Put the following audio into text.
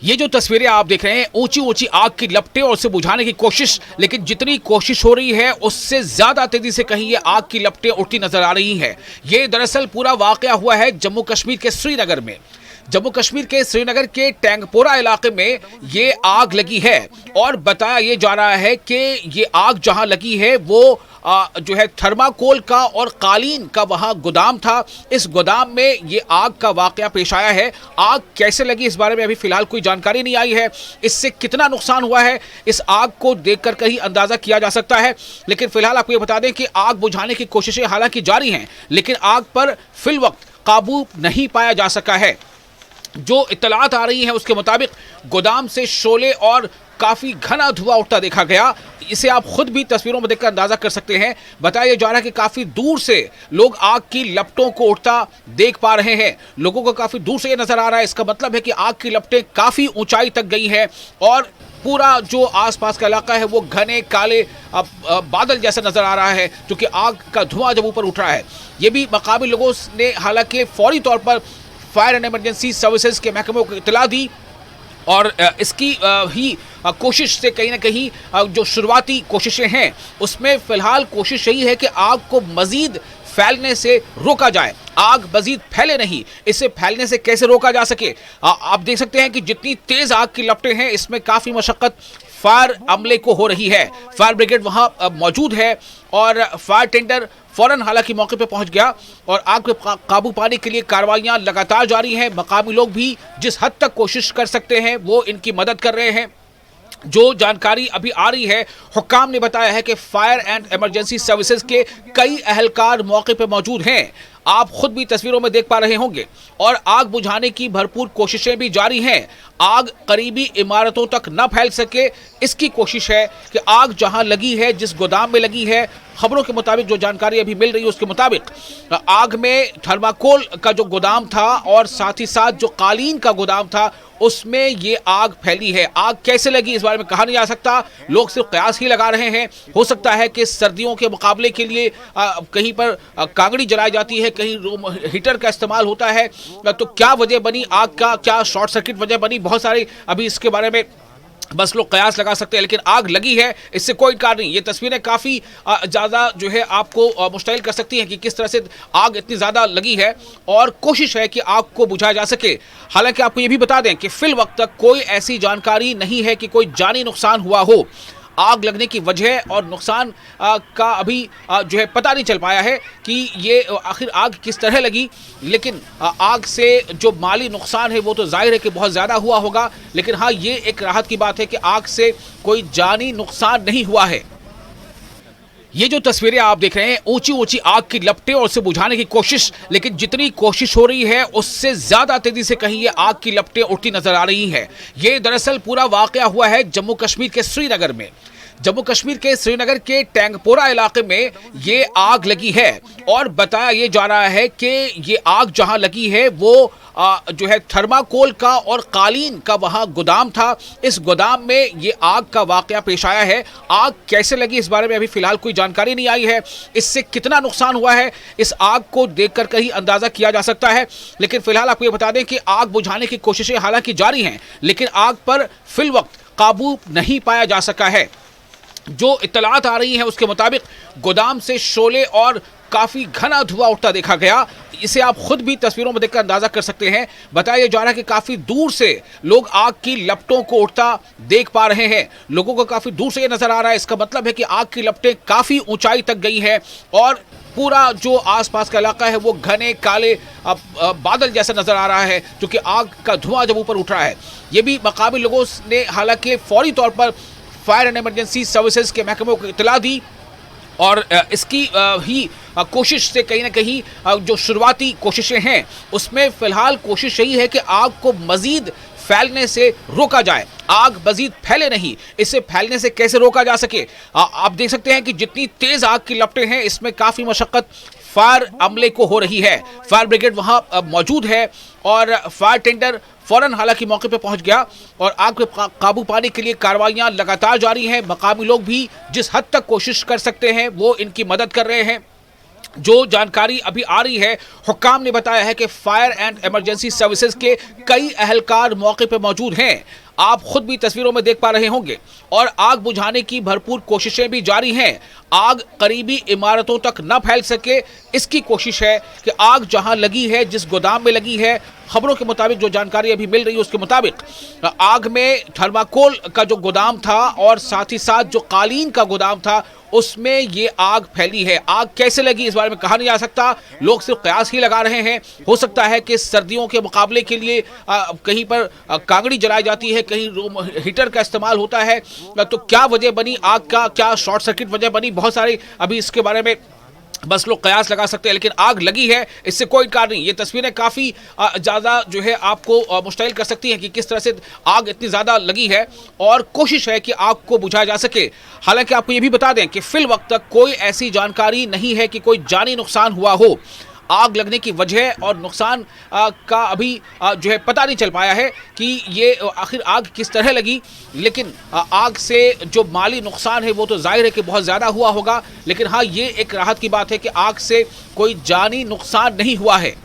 ये जो तस्वीरें आप देख रहे हैं, ऊंची ऊंची आग की लपटें और उसे बुझाने की कोशिश, लेकिन जितनी कोशिश हो रही है उससे ज्यादा तेजी से कहीं ये आग की लपटें उठती नजर आ रही हैं। ये दरअसल पूरा वाकया हुआ है जम्मू कश्मीर के श्रीनगर में। जम्मू कश्मीर के श्रीनगर के टैंगपोरा इलाके में ये आग लगी है और बताया ये जा रहा है कि ये आग जहां लगी है वो जो है थर्माकोल का और कालीन का वहां गोदाम था। इस गोदाम में ये आग का वाकया पेश आया है। आग कैसे लगी इस बारे में अभी फिलहाल कोई जानकारी नहीं आई है। इससे कितना नुकसान हुआ है इस आग को देखकर कहीं अंदाजा किया जा सकता है। लेकिन फिलहाल आपको ये बता दें कि आग बुझाने की कोशिशें हालांकि जारी हैं, लेकिन आग पर फिल वक्त काबू नहीं पाया जा सका है। जो इत्तलात आ रही हैं उसके मुताबिक गोदाम से शोले और काफी घना धुआं उठता देखा गया। इसे आप खुद भी तस्वीरों में देखकर अंदाजा कर सकते हैं। बताया जा रहा है कि काफी दूर से लोग आग की लपटों को उठता देख पा रहे हैं। लोगों को काफी दूर से ये नजर आ रहा है। इसका मतलब है कि आग की लपटें काफी ऊंचाई तक गई हैं और पूरा जो आसपास का इलाका है वो घने काले बादल जैसा नजर आ रहा है, क्योंकि आग का धुआं जब ऊपर उठ रहा है। ये भी मकामी लोगों ने हालांकि फौरी तौर पर फायर एंड इमरजेंसी सर्विसेज के महकमे को इत्तला दी और इसकी ही कोशिश से कहीं ना कहीं जो शुरुआती कोशिशें हैं उसमें फिलहाल कोशिश यही है कि आग को मजीद फैलने से रोका जाए। आग मजीद फैले नहीं, इसे फैलने से कैसे रोका जा सके। आप देख सकते हैं कि जितनी तेज आग की लपटें हैं इसमें काफ़ी मशक्क़त फायर अमले को हो रही है। फायर ब्रिगेड वहां मौजूद है और फायर टेंडर फौरन हालांकि मौके पे पहुंच गया और आग पे काबू पाने के लिए कार्रवाइयां लगातार जारी हैं। मकामी लोग भी जिस हद तक कोशिश कर सकते हैं वो इनकी मदद कर रहे हैं। जो जानकारी अभी आ रही है, हुक्काम ने बताया है कि फायर एंड इमरजेंसी सर्विसेज के कई अहलकार मौके पे मौजूद हैं। आप खुद भी तस्वीरों में देख पा रहे होंगे और आग बुझाने की भरपूर कोशिशें भी जारी हैं। आग करीबी इमारतों तक न फैल सके इसकी कोशिश है कि आग जहां लगी है, जिस गोदाम में लगी है, खबरों के मुताबिक जो जानकारी अभी मिल रही है उसके मुताबिक आग में थर्माकोल का जो गोदाम था और साथ ही साथ जो कालीन का गोदाम था उसमें ये आग फैली है। आग कैसे लगी इस बारे में कहा नहीं जा सकता। लोग सिर्फ कयास ही लगा रहे हैं। हो सकता है कि सर्दियों के मुकाबले के लिए कहीं पर कांगड़ी जलाई जाती है, कहीं रूम हीटर का इस्तेमाल होता है, तो क्या वजह बनी आग का, क्या शॉर्ट सर्किट वजह बनी, बहुत सारी अभी इसके बारे में बस लोग कयास लगा सकते हैं। लेकिन आग लगी है, इससे कोई इनकार नहीं। ये तस्वीरें काफ़ी ज़्यादा जो है आपको मुश्तइल कर सकती हैं कि किस तरह से आग इतनी ज़्यादा लगी है और कोशिश है कि आग को बुझाया जा सके। हालांकि आपको ये भी बता दें कि फिल वक्त तक कोई ऐसी जानकारी नहीं है कि कोई जानी नुकसान हुआ हो। आग लगने की वजह और नुकसान का अभी जो है पता नहीं चल पाया है कि ये आखिर आग किस तरह लगी। लेकिन आग से जो माली नुकसान है वो तो जाहिर है कि बहुत ज़्यादा हुआ होगा। लेकिन हाँ, ये एक राहत की बात है कि आग से कोई जानी नुकसान नहीं हुआ है। ये जो तस्वीरें आप देख रहे हैं, ऊंची ऊंची आग की लपटें और उसे बुझाने की कोशिश, लेकिन जितनी कोशिश हो रही है उससे ज्यादा तेजी से कहीं ये आग की लपटें उठती नजर आ रही हैं। ये दरअसल पूरा वाकया हुआ है जम्मू कश्मीर के श्रीनगर में। जम्मू कश्मीर के श्रीनगर के टैंगपोरा इलाके में ये आग लगी है और बताया ये जा रहा है कि ये आग जहां लगी है वो जो है थर्माकोल का और कालीन का वहां गोदाम था। इस गोदाम में ये आग का वाकया पेश आया है। आग कैसे लगी इस बारे में अभी फिलहाल कोई जानकारी नहीं आई है। इससे कितना नुकसान हुआ है इस आग को देखकर कहीं अंदाजा किया जा सकता है। लेकिन फिलहाल आपको ये बता दें कि आग बुझाने की कोशिशें हालांकि जारी हैं, लेकिन आग पर फिल वक्त काबू नहीं पाया जा सका है। जो इत्तलात आ रही हैं उसके मुताबिक गोदाम से शोले और काफी घना धुआं उठता देखा गया। इसे आप खुद भी तस्वीरों में देखकर अंदाजा कर सकते हैं। बताया जा रहा है कि काफी दूर से लोग आग की लपटों को उठता देख पा रहे हैं। लोगों को काफी दूर से ये नजर आ रहा है। इसका मतलब है कि आग की लपटें काफी ऊंचाई तक गई हैं और पूरा जो आसपास का इलाका है वो घने काले बादल जैसा नजर आ रहा है, क्योंकि आग का धुआं जब ऊपर उठ रहा है। ये भी मकामी लोगों ने हालांकि फौरी तौर पर फायर एंड इमरजेंसी सर्विसेज के महकमे को इत्तला दी और इसकी ही कोशिश से कहीं ना कहीं जो शुरुआती कोशिशें हैं उसमें फिलहाल कोशिश यही है कि आग को मजीद फैलने से रोका जाए। आग मजीद फैले नहीं, इसे फैलने से कैसे रोका जा सके। आप देख सकते हैं कि जितनी तेज आग की लपटें हैं इसमें काफ़ी मशक्क़त फायर अमले को हो रही है। फायर ब्रिगेड वहां मौजूद है और फायर टेंडर फौरन हालांकि मौके पे पहुंच गया और आग पे काबू पाने के लिए कार्रवाइयां लगातार जारी हैं। मकामी लोग भी जिस हद तक कोशिश कर सकते हैं वो इनकी मदद कर रहे हैं। जो जानकारी अभी आ रही है, हुक्काम ने बताया है कि फायर एंड इमरजेंसी सर्विसेज के कई अहलकार मौके पर मौजूद हैं। आप खुद भी तस्वीरों में देख पा रहे होंगे और आग बुझाने की भरपूर कोशिशें भी जारी हैं। आग करीबी इमारतों तक न फैल सके, इसकी कोशिश है कि आग जहां लगी है, जिस गोदाम में लगी है, खबरों के मुताबिक जो जानकारी अभी मिल रही है उसके मुताबिक आग में थर्माकोल का जो गोदाम था और साथ ही साथ जो कालीन का गोदाम था उसमें ये आग फैली है। आग कैसे लगी इस बारे में कहा नहीं जा सकता, लोग सिर्फ कयास ही लगा रहे हैं। हो सकता है कि सर्दियों के मुकाबले के लिए कहीं पर कांगड़ी जलाई जाती है, कहीं रूम हीटर का इस्तेमाल होता है, तो क्या वजह बनी आग का, क्या शॉर्ट सर्किट वजह बनी, बहुत सारी अभी इसके बारे में बस लोग कयास लगा सकते हैं। लेकिन आग लगी है, इससे कोई इनकार नहीं। ये तस्वीरें काफ़ी ज़्यादा जो है आपको मुश्तइल कर सकती हैं कि किस तरह से आग इतनी ज़्यादा लगी है और कोशिश है कि आग को बुझाया जा सके। हालांकि आपको ये भी बता दें कि फिल वक्त तक कोई ऐसी जानकारी नहीं है कि कोई जानी नुकसान हुआ हो। आग लगने की वजह और नुकसान का अभी जो है पता नहीं चल पाया है कि ये आखिर आग किस तरह लगी। लेकिन आग से जो माली नुकसान है वो तो जाहिर है कि बहुत ज़्यादा हुआ होगा। लेकिन हाँ, ये एक राहत की बात है कि आग से कोई जानी नुकसान नहीं हुआ है।